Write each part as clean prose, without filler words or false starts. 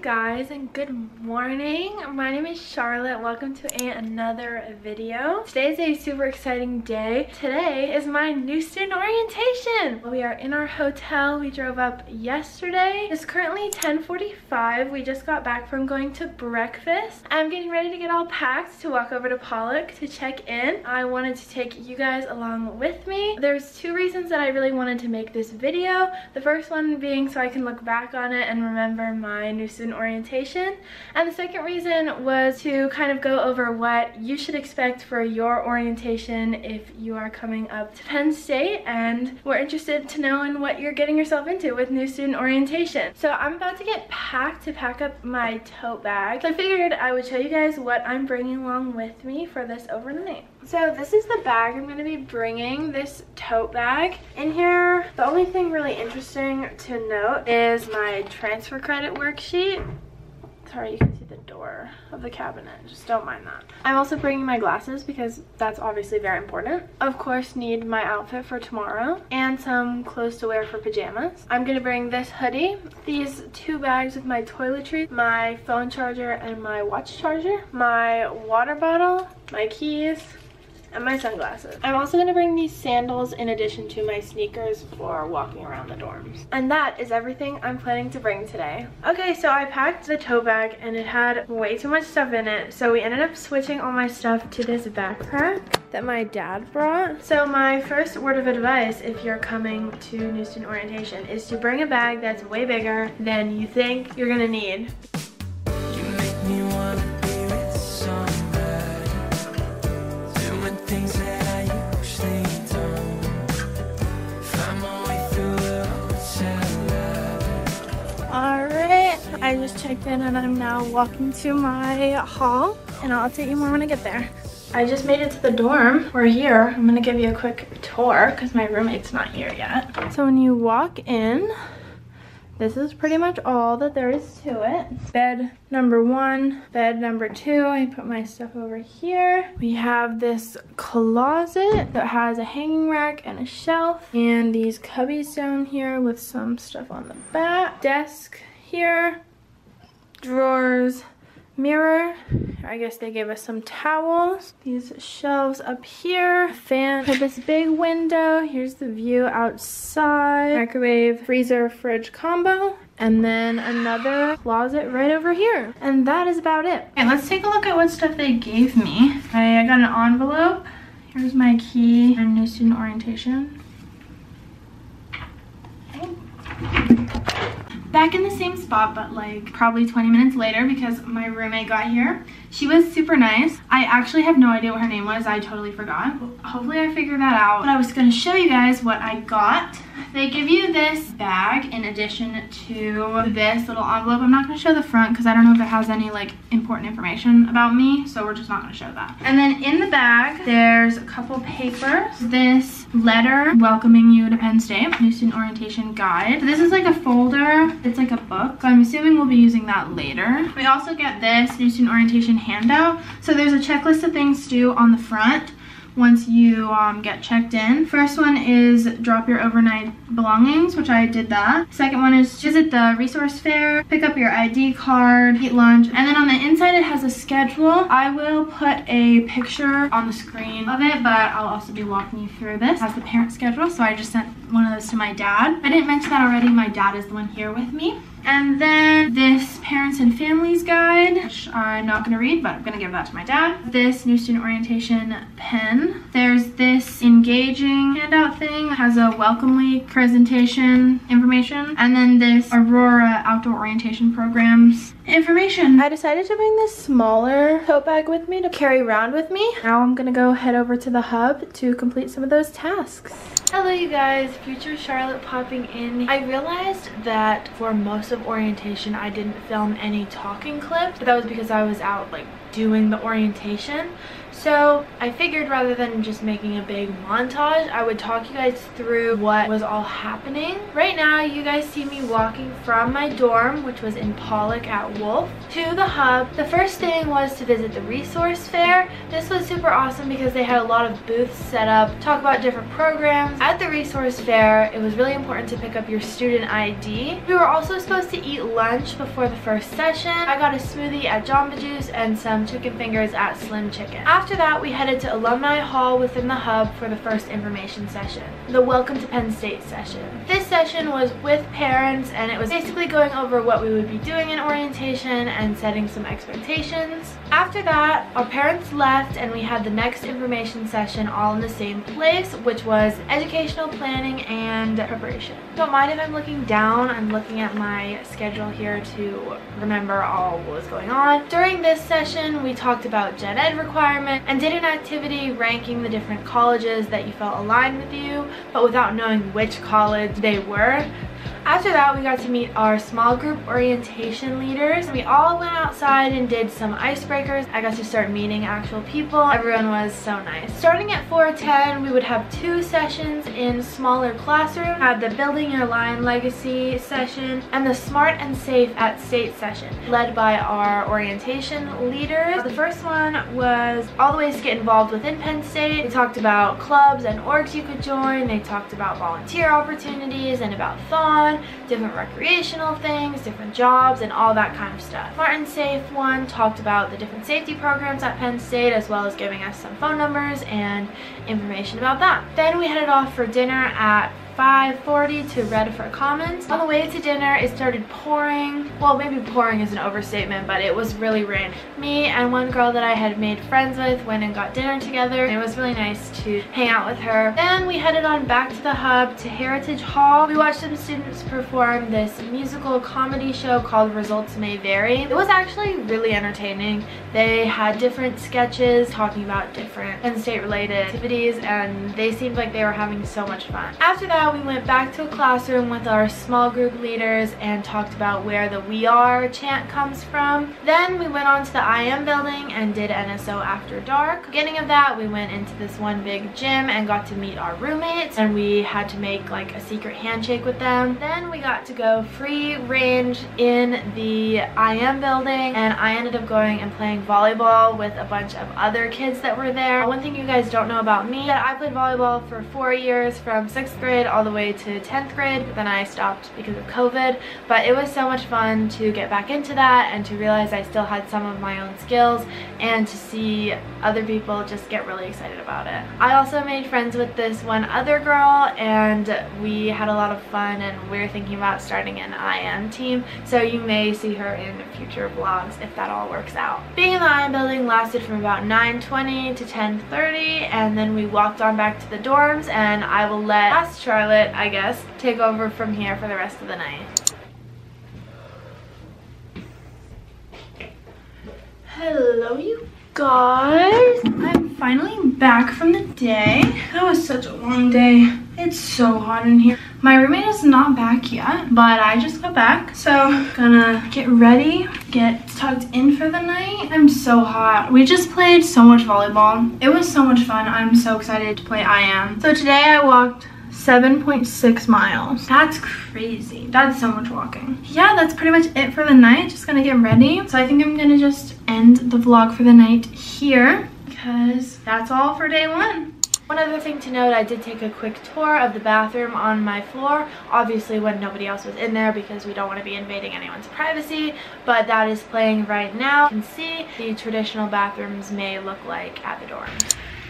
guys, and good morning. My name is Charlotte. Welcome to another video. Today is a super exciting day. Today is my new student orientation. We are in our hotel. We drove up yesterday. It's currently 10:45. We just got back from going to breakfast. I'm getting ready to get all packed to walk over to Pollock to check in. I wanted to take you guys along with me. There's two reasons that I really wanted to make this video. The first one being so I can look back on it and remember my new student orientation, and the second reason was to kind of go over what you should expect for your orientation if you are coming up to Penn State and we're interested to know in what you're getting yourself into with new student orientation. So I'm about to get packed to pack up my tote bag. So I figured I would show you guys what I'm bringing along with me for this overnight. So this is the bag I'm going to be bringing, this tote bag. In here, the only thing really interesting to note is my transfer credit worksheet. Sorry, you can see the door of the cabinet. Just don't mind that. I'm also bringing my glasses because that's obviously very important. Of course, need my outfit for tomorrow and some clothes to wear for pajamas. I'm going to bring this hoodie, these two bags with my toiletries, my phone charger and my watch charger, my water bottle, my keys, and my sunglasses. I'm also going to bring these sandals in addition to my sneakers for walking around the dorms. And that is everything I'm planning to bring today. Okay, so I packed the tote bag and it had way too much stuff in it, so we ended up switching all my stuff to this backpack that my dad brought. So my first word of advice if you're coming to new student orientation is to bring a bag that's way bigger than you think you're gonna need. You make me wanna be with somebody, doing things that I usually don't. Find my way through the hotel. Alright, I just checked in and I'm now walking to my hall, and I'll update you more when I get there. I just made it to the dorm. We're here. I'm gonna give you a quick tour because my roommate's not here yet. So when you walk in, this is pretty much all that there is to it. Bed number 1, bed number 2. I put my stuff over here. We have this closet that has a hanging rack and a shelf, and these cubbies down here with some stuff on the back. Desk here, drawers, mirror. I guess they gave us some towels. These shelves up here. Fan for this big window. Here's the view outside. Microwave, freezer, fridge combo. And then another closet right over here. And that is about it. Okay, let's take a look at what stuff they gave me. I got an envelope. Here's my key and new student orientation. Back in the same spot, but like probably 20 minutes later because my roommate got here. She was super nice. I actually have no idea what her name was. I totally forgot. Hopefully I figured that out. But I was going to show you guys what I got. They give you this bag in addition to this little envelope. I'm not going to show the front because I don't know if it has any like important information about me, so we're just not going to show that. And then in the bag, there's a couple papers. This letter welcoming you to Penn State, new student orientation guide. So this is like a folder. It's like a book, so I'm assuming we'll be using that later. We also get this new student orientation handout. So there's a checklist of things to do on the front once you get checked in. First one is drop your overnight belongings, which I did that. Second one is visit the resource fair, pick up your ID card, eat lunch, and then on the inside it has a schedule. I will put a picture on the screen of it, but I'll also be walking you through this. It has the parent schedule, so I just sent one of those to my dad. I didn't mention that already, my dad is the one here with me. And then this parents and families guide, which I'm not going to read, but I'm going to give that to my dad. This new student orientation pen. There's this engaging handout thing. It has a welcome week presentation information. And then this Aurora outdoor orientation programs information. I decided to bring this smaller tote bag with me to carry around with me. Now I'm going to go head over to the hub to complete some of those tasks. Hello you guys, future Charlotte popping in. I realized that for most of orientation I didn't film any talking clips, but that was because I was out like doing the orientation. So I figured rather than just making a big montage, I would talk you guys through what was all happening. Right now, you guys see me walking from my dorm, which was in Pollock at Wolf, to the hub. The first thing was to visit the resource fair. This was super awesome because they had a lot of booths set up, talk about different programs. At the resource fair, it was really important to pick up your student ID. We were also supposed to eat lunch before the first session. I got a smoothie at Jamba Juice and some chicken fingers at Slim Chicken. After that, we headed to Alumni Hall within the hub for the first information session, the Welcome to Penn State session. This session was with parents, and it was basically going over what we would be doing in orientation and setting some expectations. After that, our parents left and we had the next information session all in the same place, which was educational planning and preparation. Don't mind if I'm looking down. I'm looking at my schedule here to remember all what was going on. During this session, we talked about gen ed requirements and did an activity ranking the different colleges that you felt aligned with you, but without knowing which college they were. After that, we got to meet our small group orientation leaders. We all went outside and did some icebreakers. I got to start meeting actual people. Everyone was so nice. Starting at 4:10, we would have 2 sessions in smaller classrooms. Had the Building Your Lion Legacy session and the Smart and Safe at State session, led by our orientation leaders. The first one was all the ways to get involved within Penn State. They talked about clubs and orgs you could join. They talked about volunteer opportunities and about thon, different recreational things, different jobs, and all that kind of stuff. Smart and Safe one talked about the different safety programs at Penn State, as well as giving us some phone numbers and information about that. Then we headed off for dinner at 5:40 to Redford Commons. On the way to dinner, it started pouring. Well, maybe pouring is an overstatement, but it was really rain. Me and one girl that I had made friends with went and got dinner together. It was really nice to hang out with her. Then we headed on back to the hub to Heritage Hall. We watched some students perform this musical comedy show called Results May Vary. It was actually really entertaining. They had different sketches talking about different Penn State related activities, and they seemed like they were having so much fun. After that, we went back to a classroom with our small group leaders and talked about where the "We Are" chant comes from. Then we went on to the IM building and did NSO after dark. Beginning of that, we went into this one big gym and got to meet our roommates, and we had to make like a secret handshake with them. Then we got to go free range in the IM building, and I ended up going and playing volleyball with a bunch of other kids that were there. One thing you guys don't know about me, that I played volleyball for 4 years, from 6th grade all the way to 10th grade, but then I stopped because of COVID. But it was so much fun to get back into that and to realize I still had some of my own skills and to see other people just get really excited about it. I also made friends with this one other girl, and we had a lot of fun, and we're thinking about starting an IM team, so you may see her in future vlogs if that all works out. Being in the IM building lasted from about 9:20 to 10:30, and then we walked on back to the dorms, and I will let Charlotte, I guess, take over from here for the rest of the night. Hello, you guys. I'm finally back from the day. That was such a long day. It's so hot in here. My roommate is not back yet, but I just got back, so gonna get ready, get tucked in for the night. I'm so hot. We just played so much volleyball. It was so much fun. I'm so excited to play IM. So today I walked 7.6 miles. That's crazy. That's so much walking. Yeah, that's pretty much it for the night. Just gonna get ready. So I think I'm gonna just end the vlog for the night here, because that's all for day 1. One other thing to note, I did take a quick tour of the bathroom on my floor, obviously when nobody else was in there because we don't want to be invading anyone's privacy, but that is playing right now. You can see the traditional bathrooms may look like at the dorm.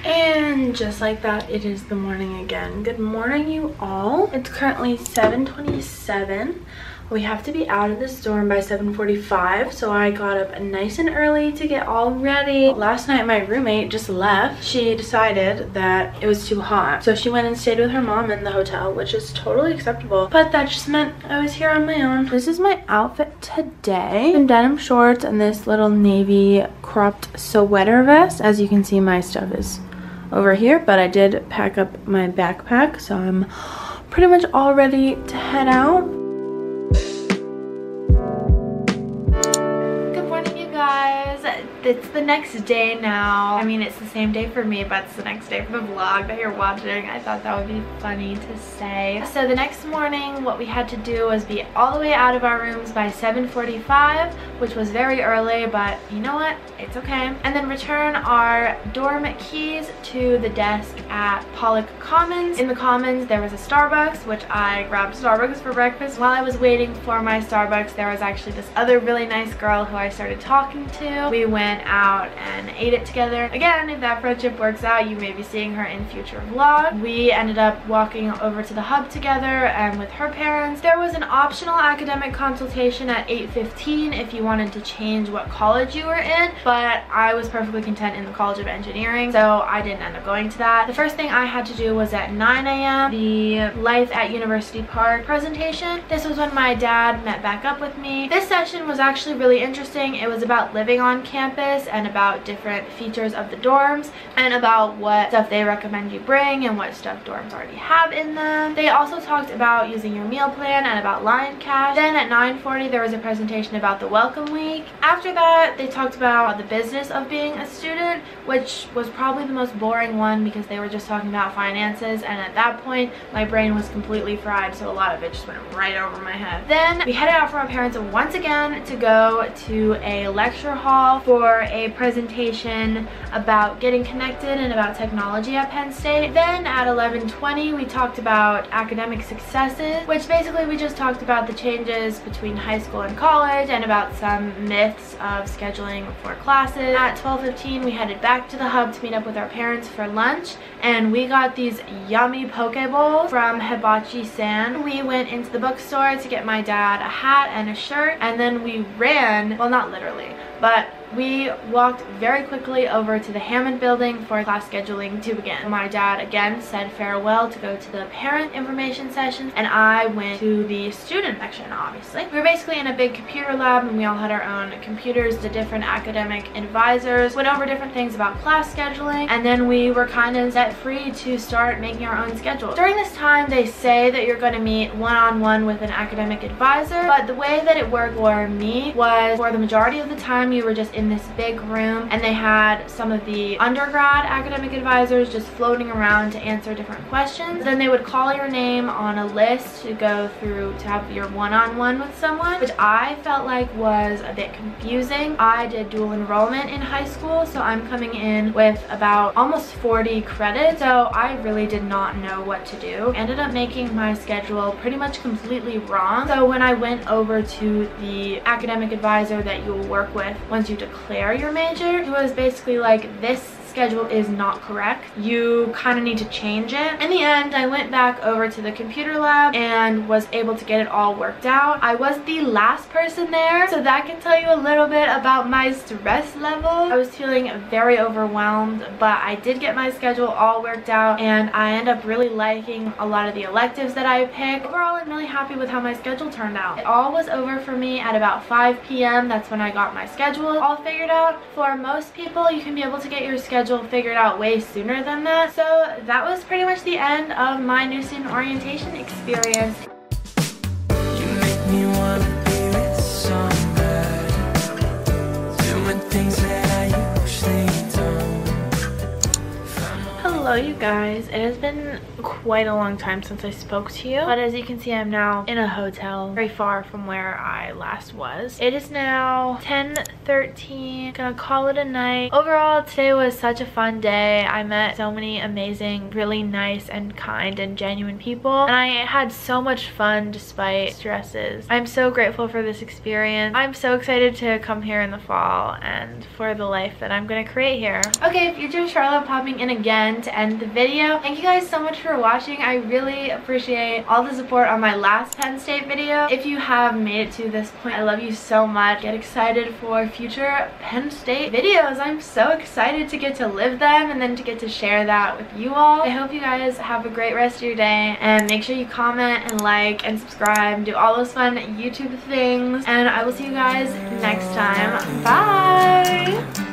And just like that, it is the morning again. Good morning, you all. It's currently 7:27. We have to be out of this dorm by 7:45, so I got up nice and early to get all ready. Last night my roommate just left. She decided that it was too hot, so she went and stayed with her mom in the hotel, which is totally acceptable, but that just meant I was here on my own. This is my outfit today. Some denim shorts and this little navy cropped sweater vest. As you can see, my stuff is over here, but I did pack up my backpack, so I'm pretty much all ready to head out. It's the next day now. I mean, it's the same day for me, but it's the next day for the vlog that you're watching. I thought that would be funny to say. So the next morning, what we had to do was be all the way out of our rooms by 7:45, which was very early, but you know what? It's okay. And then return our dorm keys to the desk at Pollock Commons. In the Commons, there was a Starbucks, which I grabbed Starbucks for breakfast. While I was waiting for my Starbucks, there was actually this other really nice girl who I started talking to. We went out and ate it together. Again, if that friendship works out, you may be seeing her in future vlogs. We ended up walking over to the hub together and with her parents. There was an optional academic consultation at 8:15 if you wanted to change what college you were in, but I was perfectly content in the College of Engineering, so I didn't end up going to that. The first thing I had to do was at 9 a.m. the Life at University Park presentation. This was when my dad met back up with me. This session was actually really interesting. It was about living on campus and about different features of the dorms and about what stuff they recommend you bring and what stuff dorms already have in them. They also talked about using your meal plan and about Lion Cash. Then at 9:40 there was a presentation about the Welcome Week. After that they talked about the business of being a student, which was probably the most boring one because they were just talking about finances, and at that point my brain was completely fried, so a lot of it just went right over my head. Then we headed out from our parents once again to go to a lecture hall for a presentation about getting connected and about technology at Penn State. Then at 11:20 we talked about academic successes, which basically we just talked about the changes between high school and college and about some myths of scheduling for classes. At 12:15 we headed back to the hub to meet up with our parents for lunch, and we got these yummy poke bowls from Hibachi-san. We went into the bookstore to get my dad a hat and a shirt, and then we ran, well, not literally, but we walked very quickly over to the Hammond building for class scheduling to begin. My dad again said farewell to go to the parent information sessions, and I went to the student section, obviously. We were basically in a big computer lab and we all had our own computers. The different academic advisors went over different things about class scheduling, and then we were kind of set free to start making our own schedule. During this time they say that you're going to meet one-on-one with an academic advisor, but the way that it worked for me was for the majority of the time you were just in this big room, and they had some of the undergrad academic advisors just floating around to answer different questions. Then they would call your name on a list to go through to have your one-on-one with someone, which I felt like was a bit confusing. I did dual enrollment in high school, so I'm coming in with about almost 40 credits, so I really did not know what to do. Ended up making my schedule pretty much completely wrong. So when I went over to the academic advisor that you will work with once you declare your major, it was basically like, this schedule is not correct. You kind of need to change it. In the end, I went back over to the computer lab and was able to get it all worked out. I was the last person there, so that can tell you a little bit about my stress level. I was feeling very overwhelmed, but I did get my schedule all worked out, and I ended up really liking a lot of the electives that I picked. Overall, I'm really happy with how my schedule turned out. It all was over for me at about 5 p.m. That's when I got my schedule all figured out. For most people, you can be able to get your schedule figured out way sooner than that. So that was pretty much the end of my new student orientation experience. You make me wanna be with somebody, doing things that I usually don't. Hello you guys, it has been quite a long time since I spoke to you, but as you can see I'm now in a hotel very far from where I last was. It is now 10:13, gonna call it a night. Overall, today was such a fun day. I met so many amazing, really nice and kind and genuine people, and I had so much fun despite stresses. I'm so grateful for this experience. I'm so excited to come here in the fall and for the life that I'm gonna create here. Okay, future Charlotte popping in again to end the video. Thank you guys so much for watching. I really appreciate all the support on my last Penn State video. If you have made it to this point, I love you so much. Get excited for future Penn State videos. I'm so excited to get to live them and then to get to share that with you all. I hope you guys have a great rest of your day, and make sure you comment and like and subscribe and do all those fun YouTube things, and I will see you guys next time. Bye!